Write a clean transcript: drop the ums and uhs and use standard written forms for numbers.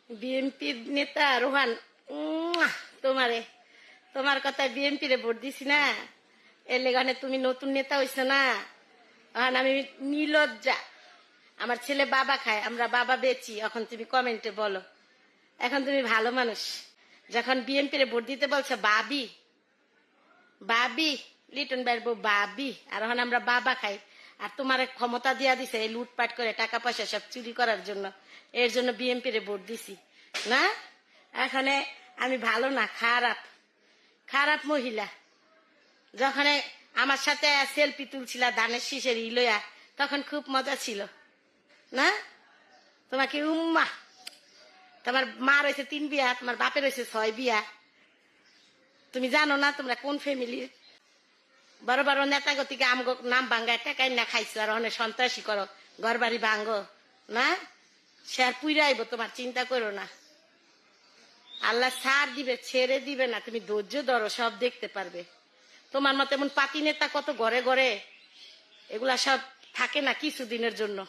BNP নেতা রোহান, তোমারে তোমার কথায় বিএনপি রে ভোট দিছি না, এর লেগানে তুমি নতুন নেতা হইছো না। এখন আমি নির্লজ্জা, আমার ছেলে বাবা খায়, আমরা বাবা বেচি। এখন তুমি কমেন্টে বলো, এখন তুমি ভালো মানুষ, যখন বিএনপি রে ভোট দিতে বলছো বাবি বাবি, লিটন ভাইয়ের বউ বাবি, আর এখন আমরা বাবা খাই। আর তোমার ক্ষমতা দিয়া দিছে এই লুটপাট করে টাকা পয়সা সব চুরি করার জন্য, এর জন্য বিএনপি রে ভোট দিছি না। এখানে আমি ভালো না, খারাপ খারাপ মহিলা। যখন আমার সাথে সেলফি তুলছিলা ধানের শীষের ইলয়া, তখন খুব মজা ছিল না। তোমাকে উম্মা, তোমার মা রয়েছে 3 বিয়া, তোমার বাপের রয়েছে 6 বিয়া। তুমি জানো না তোমরা কোন ফ্যামিলির। বড় বড় নেতা গতিকে আমগো নাম ভাঙ্গা টাকাই না খাইছো, আর অনেক সন্ত্রাসী করো, ঘর বাড়ি ভাঙ্গো না। সে আর পুইরা আইব, তোমার চিন্তা করো না। আল্লাহ ছাড় দিবে, ছেড়ে দিবে না। তুমি ধৈর্য ধরো, সব দেখতে পারবে। তোমার মতো এমন পাতি নেতা কত ঘরে ঘরে, এগুলা সব থাকে না কিছুদিনের জন্য।